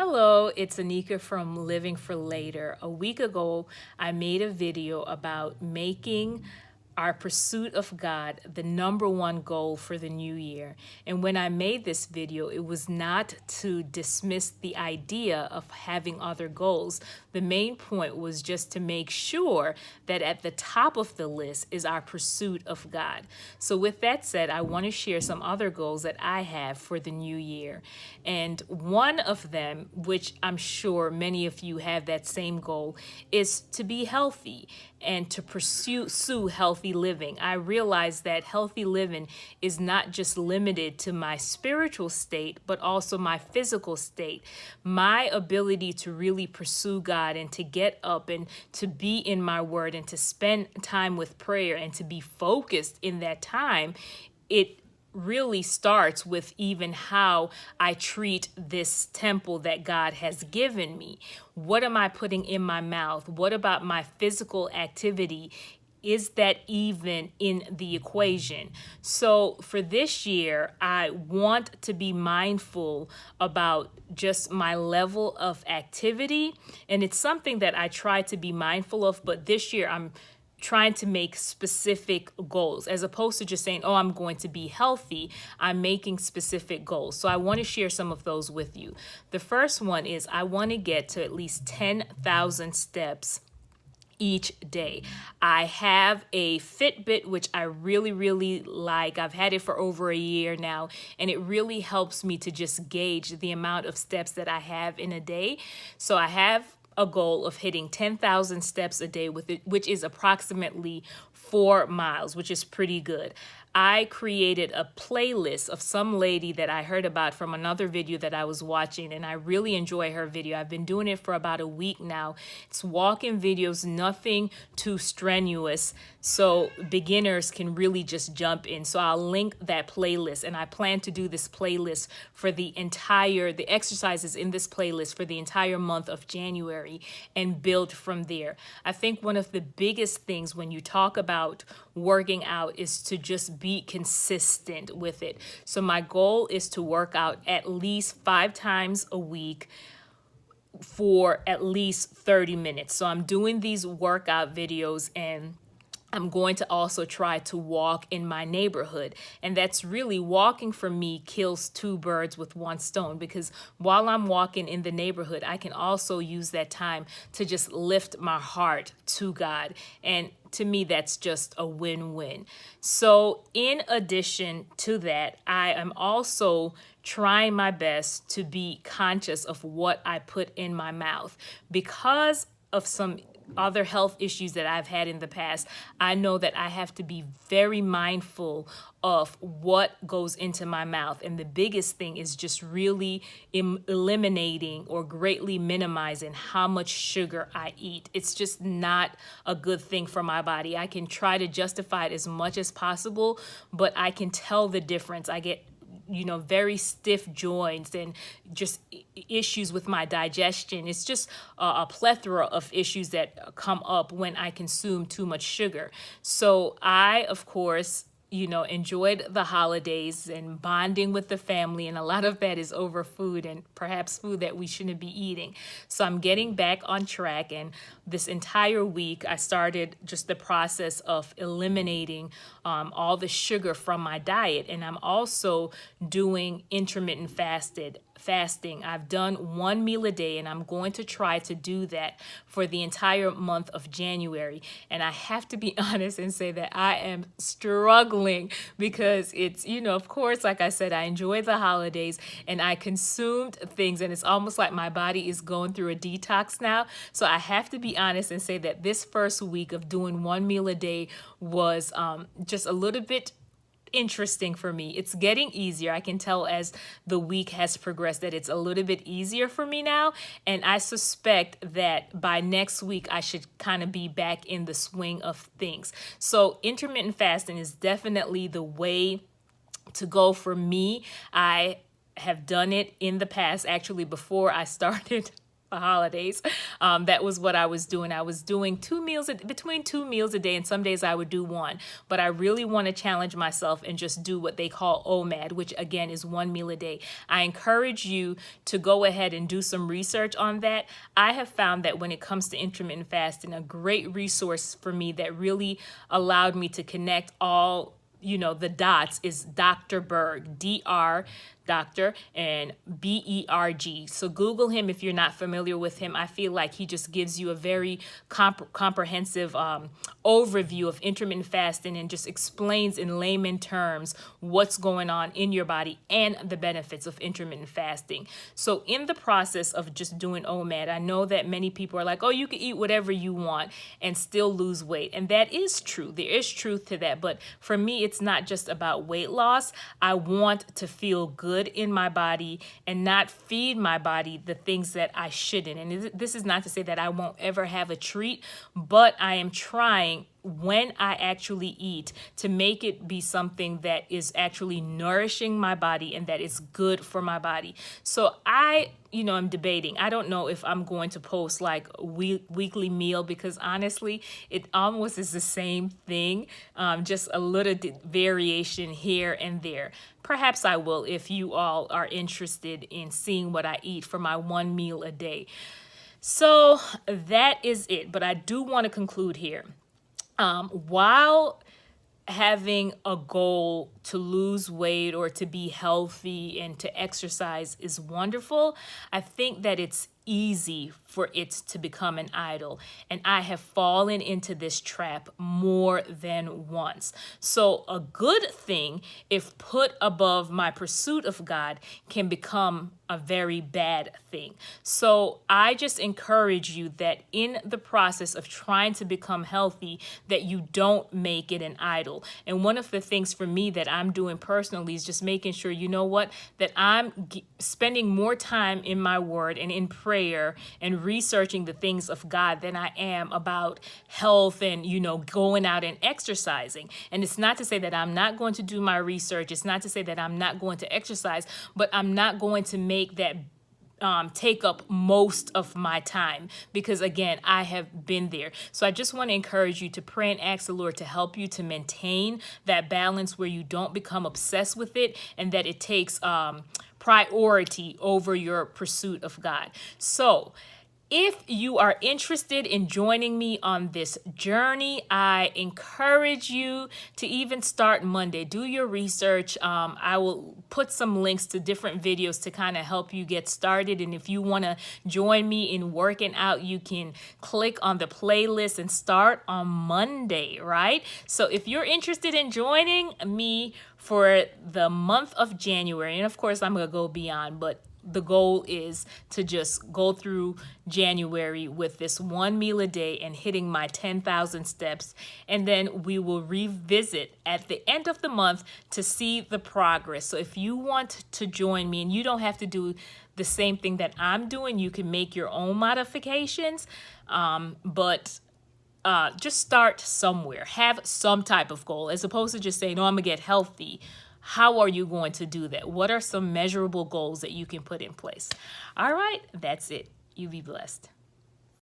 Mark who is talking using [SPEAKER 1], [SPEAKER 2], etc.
[SPEAKER 1] Hello, it's Anika from Living for Later. A week ago, I made a video about making our pursuit of God the number one goal for the new year. And when I made this video, it was not to dismiss the idea of having other goals. The main point was just to make sure that at the top of the list is our pursuit of God. So with that said, I want to share some other goals that I have for the new year. And one of them, which I'm sure many of you have that same goal, is to be healthy and to pursue healthy living. I realize that healthy living is not just limited to my spiritual state, but also my physical state. My ability to really pursue God and to get up and to be in my word and to spend time with prayer and to be focused in that time, it really starts with even how I treat this temple that God has given me. What am I putting in my mouth? What about my physical activity? Is that even in the equation? So for this year, I want to be mindful about just my level of activity. And it's something that I try to be mindful of, but this year I'm trying to make specific goals as opposed to just saying, oh, I'm going to be healthy. I'm making specific goals. So I want to share some of those with you. The first one is I want to get to at least 10,000 steps each day. I have a Fitbit, which I really like. I've had it for over a year now, and it really helps me to just gauge the amount of steps that I have in a day. So I have a goal of hitting 10,000 steps a day with it, which is approximately 4 miles, which is pretty good. I created a playlist of some lady that I heard about from another video that I was watching, and I really enjoy her video. I've been doing it for about a week now. It's walking videos, nothing too strenuous, so beginners can really just jump in. So I'll link that playlist, and I plan to do this playlist for the exercises in this playlist for the entire month of January and build from there. I think one of the biggest things when you talk about working out is to just be consistent with it. So my goal is to work out at least 5 times a week for at least 30 minutes. So I'm doing these workout videos, and I'm going to also try to walk in my neighborhood. And that's really, walking for me kills 2 birds with 1 stone, because while I'm walking in the neighborhood, I can also use that time to just lift my heart to God. And to me, that's just a win-win. So in addition to that, I am also trying my best to be conscious of what I put in my mouth. Because of some other health issues that I've had in the past, I know that I have to be very mindful of what goes into my mouth. And the biggest thing is just really eliminating or greatly minimizing how much sugar I eat. It's just not a good thing for my body. I can try to justify it as much as possible, but I can tell the difference. I get very stiff joints and just issues with my digestion. It's just a plethora of issues that come up when I consume too much sugar. So I, of course, enjoyed the holidays and bonding with the family, and a lot of that is over food, and perhaps food that we shouldn't be eating. So I'm getting back on track, and this entire week I started just the process of eliminating all the sugar from my diet, and I'm also doing intermittent fasting. I've done 1 meal a day, and I'm going to try to do that for the entire month of January. And I have to be honest and say that I am struggling, because it's, of course, like I said, I enjoy the holidays and I consumed things, and it's almost like my body is going through a detox now. So I have to be honest and say that this first week of doing 1 meal a day was just a little bit interesting for me. It's getting easier. I can tell as the week has progressed that it's a little bit easier for me now. And I suspect that by next week, I should kind of be back in the swing of things. So intermittent fasting is definitely the way to go for me. I have done it in the past, actually, before I started the holidays. That was what I was doing. I was doing between 2 meals a day, and some days I would do one. But I really want to challenge myself and just do what they call OMAD, which again is 1 meal a day. I encourage you to go ahead and do some research on that. I have found that when it comes to intermittent fasting, a great resource for me that really allowed me to connect all the dots is Dr. Berg, Dr. Doctor, and Berg. So Google him if you're not familiar with him. I feel like he just gives you a very comprehensive overview of intermittent fasting and just explains in layman terms what's going on in your body and the benefits of intermittent fasting. So in the process of just doing OMAD, I know that many people are like, oh, you can eat whatever you want and still lose weight. And that is true. There is truth to that. But for me, it's not just about weight loss. I want to feel good in my body and not feed my body the things that I shouldn't. And this is not to say that I won't ever have a treat, but I am trying when I actually eat to make it be something that is actually nourishing my body and that is good for my body. So I'm debating. I don't know if I'm going to post like a weekly meal, because honestly, it almost is the same thing, just a little variation here and there. Perhaps I will if you all are interested in seeing what I eat for my 1 meal a day. So that is it. But I do want to conclude here. While having a goal to lose weight or to be healthy and to exercise is wonderful, I think that it's easy for it to become an idol. And I have fallen into this trap more than once. So a good thing, if put above my pursuit of God, can become a very bad thing. So I just encourage you that in the process of trying to become healthy, that you don't make it an idol. And one of the things for me that I'm doing personally is just making sure, that I'm spending more time in my word and in prayer and researching the things of God than I am about health and, going out and exercising. And it's not to say that I'm not going to do my research. It's not to say that I'm not going to exercise, but I'm not going to make that take up most of my time, because again, I have been there. So I just want to encourage you to pray and ask the Lord to help you to maintain that balance where you don't become obsessed with it and that it takes priority over your pursuit of God. So if you are interested in joining me on this journey, I encourage you to even start Monday. Do your research. I will put some links to different videos to kind of help you get started. And if you want to join me in working out, you can click on the playlist and start on Monday, right? So if you're interested in joining me for the month of January, and of course I'm going to go beyond, but the goal is to just go through January with this 1 meal a day and hitting my 10,000 steps. And then we will revisit at the end of the month to see the progress. So if you want to join me, and you don't have to do the same thing that I'm doing, you can make your own modifications. But just start somewhere. Have some type of goal, as opposed to just saying, oh, I'm going to get healthy. How are you going to do that? What are some measurable goals that you can put in place? All right, that's it. You be blessed.